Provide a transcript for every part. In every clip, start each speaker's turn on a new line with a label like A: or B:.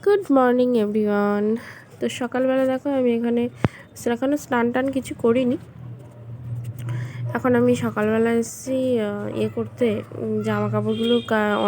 A: Good morning everyone. তো সকালবেলা দেখো আমি এখানে এখনও স্নান টান কিছু করিনি। এখন আমি সকালবেলা এসেছি করতে জামা কাপড়গুলো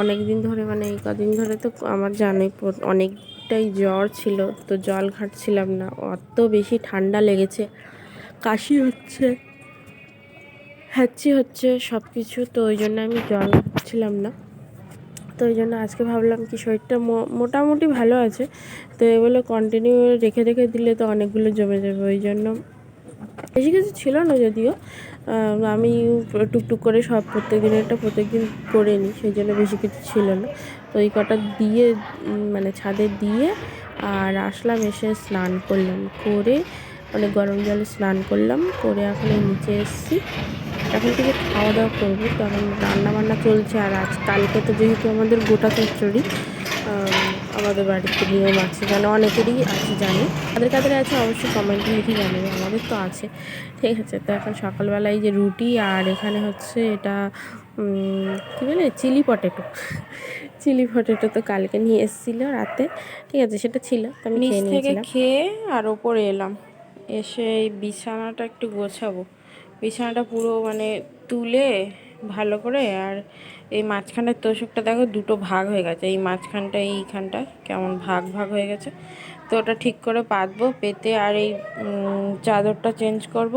A: অনেক দিন ধরে, মানে এই কদিন ধরে তো আমার জানোই অনেকটাই জ্বর ছিল, তো জল ঘাটছিলাম না, অত বেশি ঠান্ডা লেগেছে, কাশি হচ্ছে, হ্যাঁচি হচ্ছে সব কিছু, তো ওই জন্য আমি জল ঘাটছিলাম না। তো ওই জন্য আজকে ভাবলাম কি শরীরটা মোটামুটি ভালো আছে, তো এগুলো কন্টিনিউ রেখে রেখে দিলে তো অনেকগুলো জমে যাবে। ওই জন্য বেশি কিছু ছিল না যদিও, আমি টুকটুক করে সব প্রত্যেক দিন করে নিই, সেই জন্য বেশি কিছু ছিল না। তো এই কটা দিয়ে মানে ছাদে দিয়ে আর আসলাম, এসে স্নান করলাম, করে মানে গরম জলে স্নান করলাম, করে এখন এই নিচে এসেছি। এখন থেকে খাওয়া দাওয়া করবো, তো এখন রান্নাবান্না চলছে। আর কালকে তো যেহেতু আমাদের গোটা চচ্চড়ি, আমাদের বাড়িতে নিয়ম আছে, যেন অনেকেরই আছে, জানি কাদের কাদের আছে অবশ্যই কমেন্টে লিখে জানাবে, আমাদের তো আছে। ঠিক আছে, তো এখন সকালবেলায় যে রুটি, আর এখানে হচ্ছে এটা কী বলে চিলি পটেটো তো কালকে নিয়ে এসেছিলো রাতে, ঠিক আছে, সেটা ছিল, তো আমি
B: নিচ
A: খেয়ে
B: থেকে
A: নিয়েছিলাম।
B: খেয়ে আর ওপরে এলাম, এসে এই বিছানাটা একটু গোছাবো। বিছানাটা পুরো মানে তুলে ভালো করে, আর এই মাঝখানের তোষকটা দেখো দুটো ভাগ হয়ে গেছে, এই মাঝখানটা এইখানটা কেমন ভাগ ভাগ হয়ে গেছে, তো ওটা ঠিক করে পাতবো, পেতে আর এই চাদরটা চেঞ্জ করব,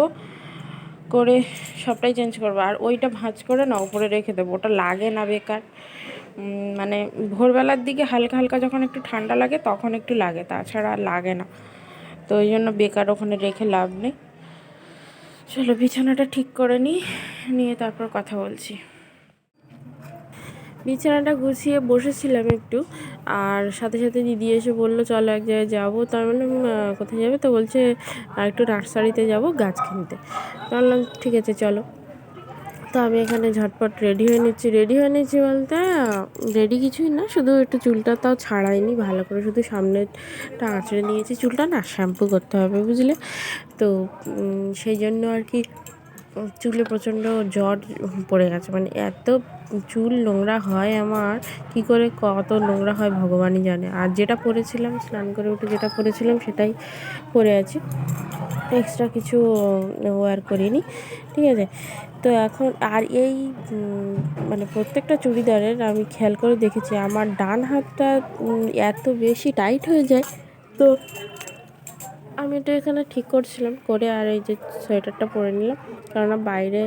B: করে সবটাই চেঞ্জ করবো। আর ওইটা ভাঁজ করে না উপরে রেখে দেবো, ওটা লাগে না বেকার। মানে ভোরবেলার দিকে হালকা হালকা যখন একটু ঠান্ডা লাগে তখন একটু লাগে, তাছাড়া আর লাগে না, তো ওই জন্য বেকার ওখানে রেখে লাভ নেই। চলো বিছানাটা ঠিক করে নিয়ে তারপর কথা বলছি।
A: বিছানাটা গুছিয়ে বসেছিলাম একটু, আর সাথে সাথে দিদি এসে বললো চলো এক জায়গায় যাবো। তার মানে কোথায় যাবে, তো বলছে একটু নার্সারিতে যাব গাছ কিনতে। তো বললাম ঠিক আছে চলো। তো আমি এখানে ঝটপট রেডি হয়ে নিচ্ছি বলতে রেডি কিছুই না, শুধু একটু চুলটা তাও ছাড়াইনি ভালো করে, শুধু সামনেটা আঁচড়ে নিয়েছি, চুলটা না শ্যাম্পু করতে হবে বুঝলে। তো সেই জন্য আর কি চুলে প্রচণ্ড জ্বর পড়ে গেছে, মানে এত চুল নোংরা হয় আমার, কি করে কত নোংরা হয় ভগবানই জানে। আর যেটা পরেছিলাম স্নান করে উঠে যেটা পরেছিলাম সেটাই পরে আছি, এক্সট্রা কিছু ওয়্যার করিনি, ঠিক আছে। তো এখন আর এই মানে প্রত্যেকটা চুড়িদারের আমি খেয়াল করে দেখেছি আমার ডান হাতটা এত বেশি টাইট হয়ে যায়। তো আমি এটা এখানে ঠিক করছিলাম করে, আর এই যে সোয়েটারটা পরে নিলাম, কেননা বাইরে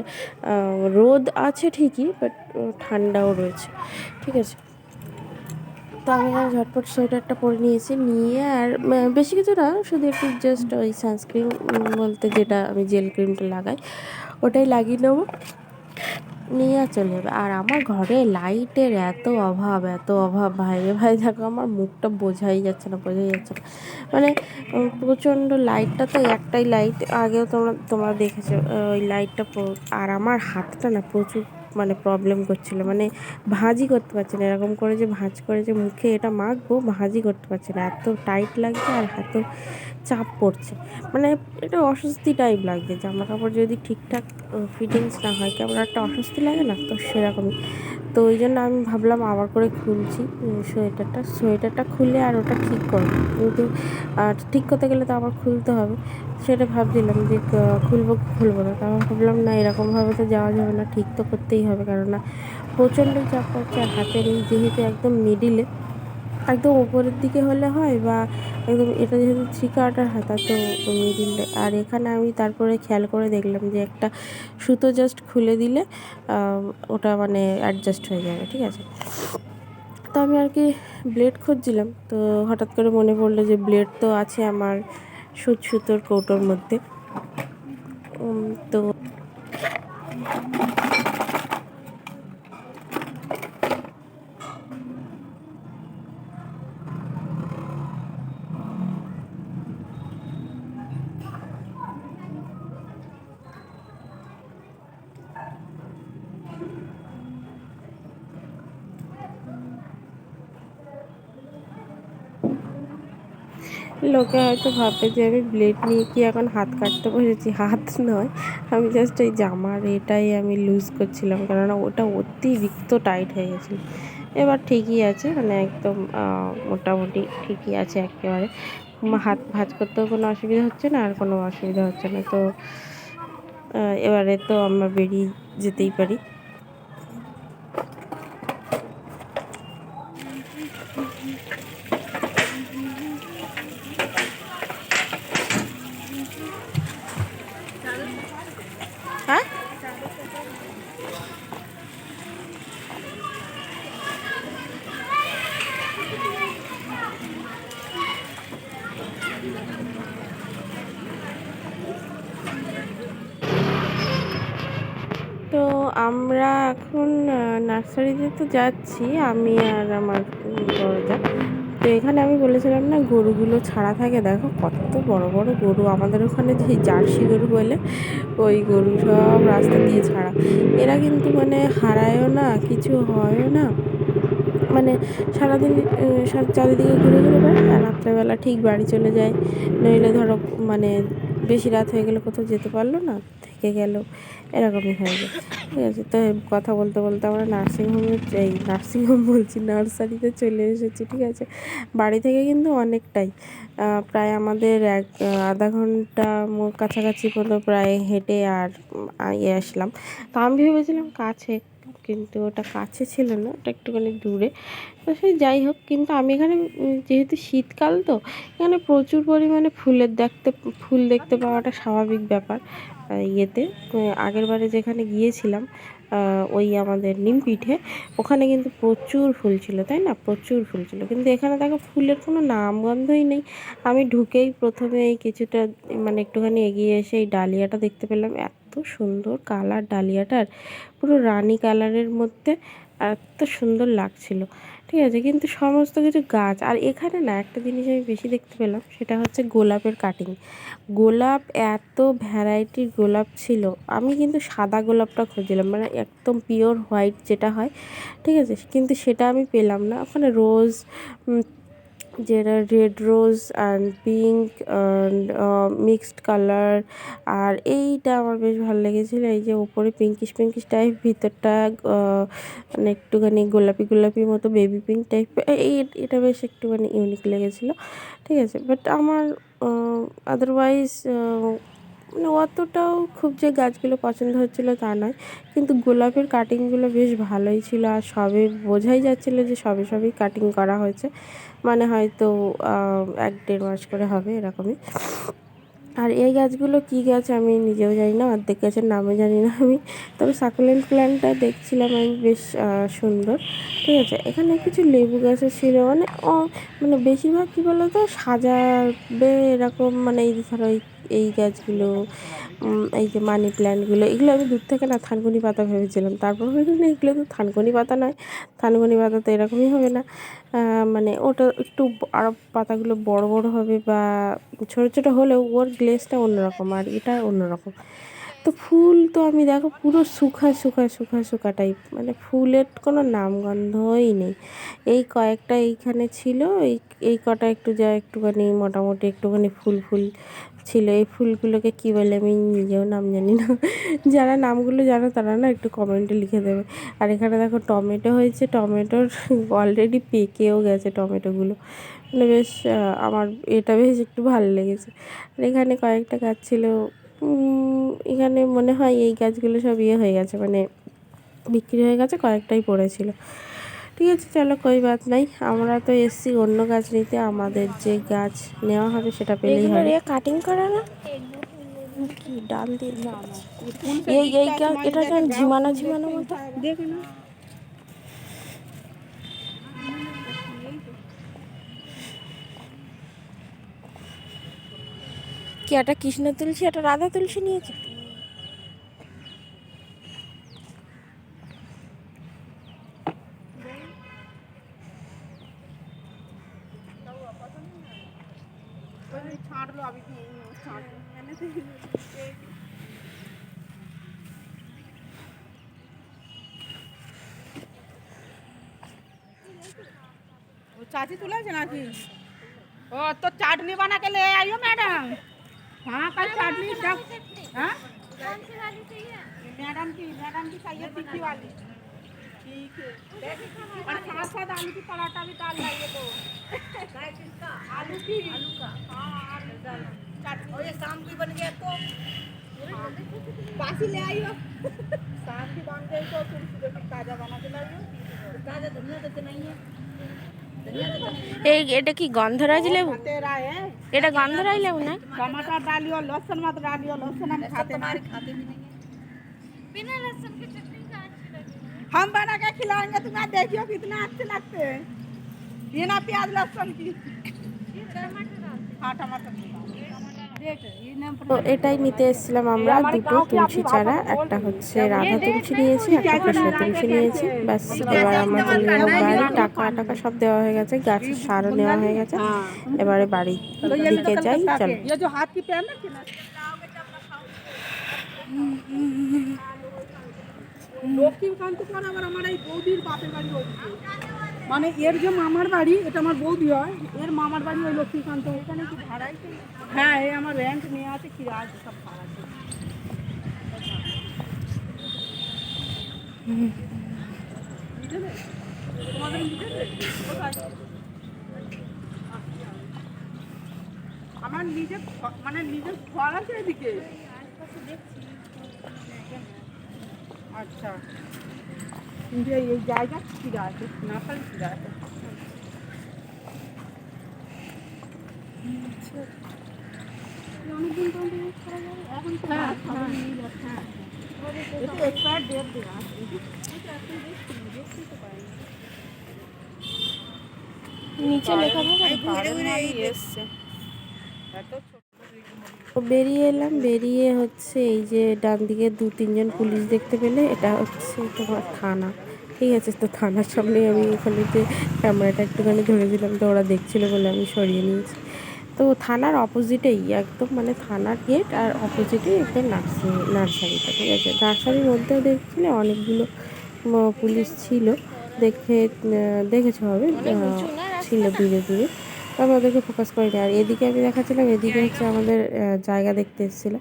A: রোদ আছে ঠিকই, বাট ঠান্ডাও রয়েছে, ঠিক আছে। তো আমি এখানে ঝটপট সোয়েটারটা পরে নিয়েছি, নিয়ে আর বেশি কিছু না, শুধু একটু জাস্ট ওই সানস্ক্রিন বলতে যেটা আমি জেল ক্রিমটা লাগাই ওটাই লাগিয়ে নেবো, নিয়ে আর চলে যাবে। আর আমার ঘরে লাইটের এত অভাব ভাই দেখো আমার মুখটা বোঝাই যাচ্ছে না মানে প্রচণ্ড লাইটটা, তো একটাই লাইট, আগেও তোমরা দেখেছো ওই লাইটটা, আর আমার হাতটা না প্রচুর মানে প্রবলেম করছিল, মানে ভাঁজই করতে পারছি না, এরকম করে যে ভাঁজ করে যে মুখে এটা মাখবো ভাঁজই করতে পারছি না, এত টাইট লাগছে আর হাতেও চাপ পড়ছে, মানে এটা অস্বস্তি টাইপ লাগছে, জামা কাপড় যদি ঠিকঠাক ফিটিংস না হয় কেমন একটা অস্বস্তি লাগে না, তো সেরকমই। তো ওই জন্য আমি ভাবলাম আবার করে খুলছি সোয়েটারটা খুলে আর ওটা ঠিক করবো, কিন্তু আর ঠিক করতে গেলে তো আবার খুলতে হবে, সেটা ভাবছিলাম যে খুলবো না, তারপর ভাবলাম না এরকমভাবে তো যাওয়া যাবে না, ঠিক তো করতেই হবে, কেননা প্রচণ্ডই চাপ পড়ছে। আর হাতের এই যেহেতু একদম মিডিলে, একদম ওপরের দিকে হলে হয়, বা একদম এটা যেহেতু থ্রি কোয়ার্টার হাতা, তো মিডিলে, আর এখানে আমি তারপরে খেয়াল করে দেখলাম যে একটা সুতো জাস্ট খুলে দিলে ওটা মানে অ্যাডজাস্ট হয়ে যাবে, ঠিক আছে। তো আমি আর কি ব্লেড খুঁজছিলাম, তো হঠাৎ করে মনে পড়লো যে ব্লেড তো আছে আমার সুতোর কৌটোর মধ্যে। তো লোকে হয়তো ভাববে যে আমি ব্লেড নিয়ে কি এখন হাত কাটতে বসেছি, হাত নয়, আমি জাস্ট এই জামার এটাই আমি লুজ করছিলাম, কেননা ওটা অতিরিক্ত টাইট হয়ে গেছিলো। এবার ঠিকই আছে, মানে একদম মোটামুটি ঠিকই আছে একেবারে। হাত ভাঁজ করতেও কোনো অসুবিধা হচ্ছে না, আর কোনো অসুবিধা হচ্ছে না। তো এবারে তো আমরা বেরিয়ে যেতেই পারি। হ্যাঁ, তো আমরা এখন নার্সারিতে তো যাচ্ছি, আমি আর আমার বড়দা। তো এখানে আমি বলেছিলাম না গরুগুলো ছাড়া থাকে, দেখো কত বড় বড় গরু। আমাদের ওখানে যে জার্সি গরু বলে ওই গরু সব রাস্তা দিয়ে ছাড়া। এরা কিন্তু মানে হারায়ও না, কিছু হয়ও না, মানে সারাদিন চারিদিকে ঘুরে ঘুরে বেড়ায়, আর রাত্রেবেলা ঠিক বাড়ি চলে যায়। নইলে ধরো মানে বেশি রাত হয়ে গেলে কোথাও যেতে পারলো না, থেকে গেল, এরকমই হয়ে যায়। ঠিক আছে, তো কথা বলতে বলতে আমরা নার্সিংহোম বলছি, নার্সারিতে চলে এসেছি। ঠিক আছে, বাড়ি থেকে কিন্তু অনেকটাই, প্রায় আমাদের আধা ঘন্টা কাছাকাছি মতো প্রায় হেঁটে আর আসলাম। তো আমি ভেবেছিলাম কাছে, কিন্তু ওটা কাছে ছিল না, ওটা একটুখানি দূরে। তো সে যাই হোক, কিন্তু আমি এখানে যেহেতু শীতকাল, তো এখানে প্রচুর পরিমাণে ফুল দেখতে পাওয়াটা স্বাভাবিক ব্যাপার। ইয়েতে আগের বারে যেখানে গিয়েছিলাম, ওই আমাদের নিমপিঠে, ওখানে কিন্তু প্রচুর ফুল ছিল, তাই না, প্রচুর ফুল ছিল। কিন্তু এখানে দেখো ফুলের কোনো নামগন্ধই নেই। আমি ঢুকেই প্রথমে এই কিছুটা মানে একটুখানি এগিয়ে এসে এই ডালিয়াটা দেখতে পেলাম, এত সুন্দর কালার ডালিয়াটার, পুরো রানী কালারের মধ্যে, এত সুন্দর লাগছিল। ঠিক আছে, কিন্তু সমস্ত কিছু গাছ। আর এখানে না একটা জিনিস আমি বেশি দেখতে পেলাম, সেটা হচ্ছে গোলাপের কাটিং। গোলাপ, এত ভ্যারাইটির গোলাপ ছিল। আমি কিন্তু সাদা গোলাপটা খুঁজছিলাম, মানে একদম পিওর হোয়াইট যেটা হয়। ঠিক আছে, কিন্তু সেটা আমি পেলাম না ওখানে। রোজ, যেটা red rose and pink and mixed colour. আর এইটা আমার বেশ ভালো লেগেছিলো, এই যে ওপরে পিঙ্কিশ পিঙ্কিশ টাইপ, ভিতরটা মানে একটুখানি গোলাপি গোলাপি মতো, বেবি পিঙ্ক টাইপ। এটা বেশ একটুখানি ইউনিক লেগেছিলো। ঠিক আছে, বাট আমার আদারওয়াইজ মানে অতটাও খুব যে গাছগুলো পছন্দ হচ্ছিলো তা নয়, কিন্তু গোলাপের কাটিংগুলো বেশ ভালোই ছিল। আর সবে বোঝাই যাচ্ছিলো যে সবে সবেই কাটিং করা হয়েছে, মানে হয়তো 1-1.5 মাস করে হবে এরকমই। আর এই গাছগুলো কী গাছ আমি নিজেও জানি না, অর্ধেক গাছের নামও জানি না আমি। তবে সাকুলেন্ট প্ল্যান্টটা দেখছিলাম আমি, বেশ সুন্দর। ঠিক আছে, এখানে কিছু লেবু গাছও ছিল, মানে মানে বেশিরভাগ কী বলো তো, সাজাবে এরকম, মানে এই ধরো এই গাছগুলো, এই যে মানি প্ল্যান্টগুলো, এগুলো আমি দূর থেকে না থানকুনি পাতা ভেবেছিলাম। তারপর ভাবলাম না, এগুলো তো থানকুনি পাতা নয়, থানকুনি পাতা তো এরকমই হবে না, মানে ওটা একটু আরও পাতাগুলো বড় বড় হবে, বা ছোটো ছোটো হলেও ওর গ্লেজটা অন্যরকম, আর এটা অন্যরকম। তো ফুল তো আমি দেখো পুরো শুকা শুকা শুকা শুকা টাইপ, মানে ফুলের কোনো নামগন্ধই নেই। এই কয়েকটা এইখানে ছিল, এই কটা একটু যা একটুখানি মোটামুটি একটুখানি ফুল ফুল ছিল। এই ফুলগুলোকে কী বলে আমি নিজেও নাম জানি না। যারা নামগুলো জানো তারা না একটু কমেন্টে লিখে দেবে। আর এখানে দেখো টমেটো হয়েছে, টমেটোর অলরেডি পেকেও গেছে টমেটোগুলো, মানে বেশ আমার এটা বেশ একটু ভালো লেগেছে। আর এখানে কয়েকটা গাছ ছিল, এখানে মনে হয় এই গাছগুলো সব ইয়ে হয়ে গেছে, মানে বিক্রি হয়ে গেছে, কয়েকটাই পড়েছিল। ঠিক আছে, চলো কই বাত নাই, আমরা তো এসছি অন্য গাছ নিতে, আমাদের যে গাছ নেওয়া হবে সেটা পেলেই হবে। কাটিং করা না কি ডাল দিয়ে এই এটা কেন ঝিমানো ঝিমানো মতো দেখে না। কি একটা কৃষ্ণ তুলসী, একটা রাধা তুলসী নিয়েছে।
C: चाची तुला ना की ओ तो चाटनी बना के ले आइयो मैडम। हाँ कल चाटनी सब। हाँ मैडम की चाहिए तीखी वाली। और साथ साथ आलू की पराठा भी डाल लाइए तो आलू की आलू का हाँ आलू चटनी और ये शाम की बन गया तो बासी ले आइयो शाम की बन गई तो फिर सुबह की ताजा बना के लाइयो ताजा धनिया तो नहीं है
B: এই এটা কি গন্ধরাজ লেবু?
C: तेरा है
B: এটা গন্ধরাজ লেবু না?
C: टमाटर डालियो लहसुन मत डालियो लहसुन हम खाते नहीं
D: बिना लहसुन की चटनी का अच्छी लगेगी।
C: हम बना के खिलाएंगे तुम्हें देखियो कितना अच्छे लगते हैं बिना प्याज लहसुन की हाँ टमाटर देख ये नाम
A: তো এটাই নিতে এসেছিলাম আমরা, দুটো তুলসী চারা, একটা হচ্ছে রাধা তুলসী নিয়েছি, একটা কৃষ্ণ তুলসী নিয়েছি। ব্যাস এবার আমরা চলে যাবো বাড়ি। টাকা টাকা সব দেওয়া হয়ে গেছে, গাছের সারও নেওয়া হয়ে গেছে। এবারে বাড়ির দিকে যাই, চলো।
C: ये जो हाथ की पैर ना লক্ষ্মীকান্ত পাড়া আবার আমার এই বৌদির বাপের বাড়ি ওইদিকে মানে এর যে মামার বাড়ি এটা আমার বৌদি হয় এর মামার বাড়ি ওই লক্ষ্মীকান্ত ওখানে কি ভাড়াই হ্যাঁ এই আমার রেন্ট নিয়ে আছে কি রাজ সব ভাড়া আছে তোমাদের আমার নিজের মানে নিজের ঘর আছে এদিকে আচ্ছা যে এই জায়গা ছিঁড়া আছে নাকাল ছিঁড়া আছে অনেকদিন পর্যন্ত ইউজ করা যাবে এখন তো হ্যাঁ এটা এক্সপায়ার ডেট দেওয়া আছে
B: নিচে লেখা এসছে।
A: তো বেরিয়ে এলাম, বেরিয়ে হচ্ছে এই যে ডান দিকে 2-3 জন পুলিশ দেখতে পেলে, এটা হচ্ছে তোমার থানা, ঠিক আছে। তো থানার সামনে আমি ওখানে যে ক্যামেরাটা একটুখানি ধরে দিলাম, তো ওরা দেখছিল বলে আমি সরিয়ে নিয়েছি। তো থানার অপোজিটেই একদম, মানে থানার গেট আর অপোজিটেই একদম নার্সারিটা, ঠিক আছে। নার্সারির মধ্যেও দেখছিলে অনেকগুলো পুলিশ ছিল, দেখেছো হবে, ছিল দূরে দূরে, তো আমি ওদেরকে ফোকাস করিনি। আর এদিকে আমি দেখাচ্ছিলাম, এদিকে হচ্ছে আমাদের জায়গা দেখতে এসেছিলো।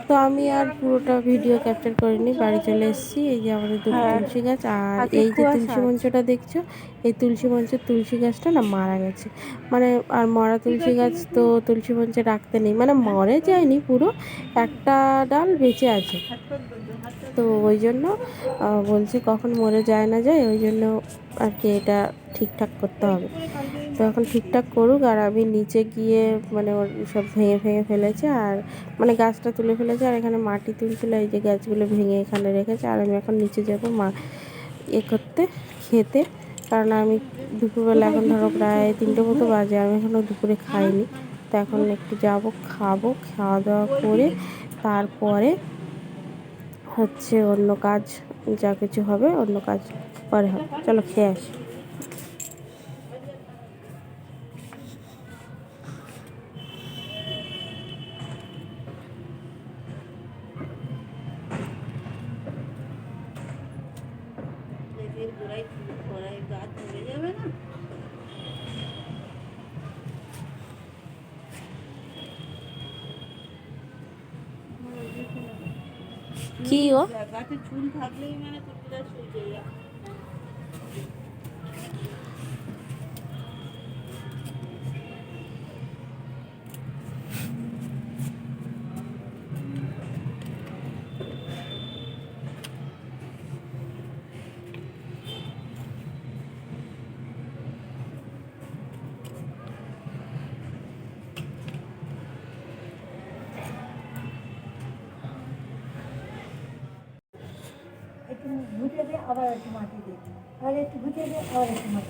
A: তো আমি আর পুরোটা ভিডিও ক্যাপচার করিনি, বাড়ি চলে এসেছি। এই যে আমাদের দুটো তুলসী গাছ, আর এই যে তুলসী মঞ্চটা দেখছো, এই তুলসী মঞ্চের তুলসী গাছটা না মারা গেছে, মানে আর মরা তুলসী গাছ তো তুলসী মঞ্চে রাখতে নেই, মানে মরে যায়নি পুরো, একটা ডাল বেঁচে আছে। তো ওই জন্য বলছে কখন মরে যায় না যায়, ওই জন্য আর কি এটা ঠিকঠাক করতে হবে। তো এখন ঠিকঠাক করুক, আর আমি নিচে গিয়ে মানে ওর সব ভেঙে ফেলেছে, আর মানে গাছটা তুলে ফেলেছে, আর এখানে মাটি তুলছিল, এই যে গাছগুলো ভেঙে এখানে রেখেছে। আর আমি এখন নিচে যাবো করতে, খেতে, কারণ আমি দুপুরবেলা, এখন ধরো প্রায় 3টে মতো বাজে, আমি এখনও দুপুরে খাইনি। তো এখন একটু যাবো, খাবো, খাওয়া দাওয়া করে তারপরে হচ্ছে অন্য কাজ যা কিছু হবে, অন্য কাজ পরে হবে। চলো খেয়ে আসি। কি ও
C: গাছে চুল থাকলেই মানে তুলসীটা শুকিয়ে যায়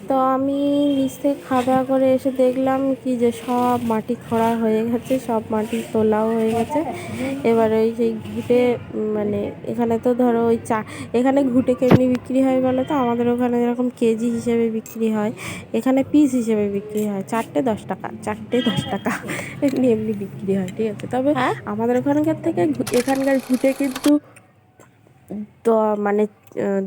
A: তো আমি নিচ থেকে খাওয়া দাওয়া করে এসে দেখলাম কি যে সব মাটি খোঁড়া হয়ে গেছে, সব মাটি তোলাও হয়ে গেছে। এবার ওই সেই ঘুঁটে, মানে এখানে তো ধরো ওই এখানে ঘুঁটে কেমনি বিক্রি হয় বলো তো, আমাদের ওখানে যেরকম কেজি হিসেবে বিক্রি হয়, এখানে পিস হিসেবে বিক্রি হয়, 4টে 10 টাকা, 4টে 10 টাকা এমনি বিক্রি হয়, ঠিক আছে। তবে আমাদের ওখানকার থেকে এখানকার ঘুঁটে কিন্তু তো মানে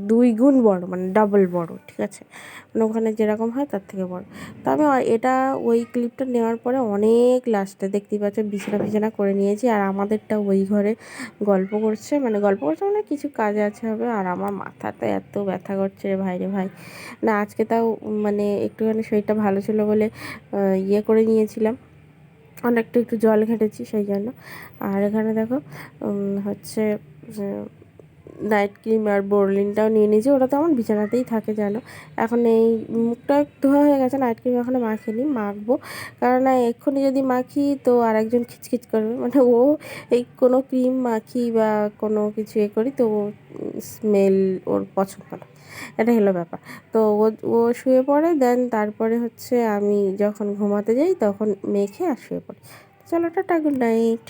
A: 2 গুণ বড়, মানে ডাবল বড়, ঠিক আছে, মানে ওখানে যেরকম হয় তার থেকে বড়। তো আমি এটা ওই ক্লিপটা নেওয়ার পরে অনেক লাস্টে দেখতেই পাচ্ছ বিছানা ফিছানা করে নিয়েছি, আর আমাদেরটা ওই ঘরে গল্প করছে মানে কিছু কাজ আছে হবে। আর আমার মাথাটা এত ব্যথা করছে রে ভাই রে ভাই। না আজকে তাও মানে একটুখানি শরীরটা ভালো ছিল বলে ইয়ে করে নিয়েছিলাম, অনেকটা একটু জল ঘেঁটেছি সেই জন্য। আর এখানে দেখো হচ্ছে নাইট ক্রিম আর বোরলিনটাও নিয়ে নিয়েছি, ওটা তো আমার বিছানাতেই থাকে জানো। এখন এই মুখটা ধোয়া হয়ে গেছে, নাইট ক্রিম এখনও মাখিনি, মাখবো, কারণ এক্ষুনি যদি মাখি তো আর একজন খিচখিচ করবে, মানে ও এই কোনো ক্রিম মাখি বা কোনো কিছু করি তো স্মেল ওর পছন্দ না, এটা হলো ব্যাপার। তো ও শুয়ে পড়ে, দেন তারপরে হচ্ছে আমি যখন ঘুমাতে যাই তখন মেখে আর শুয়ে পড়ি। চলো টাটা, গুড নাইট।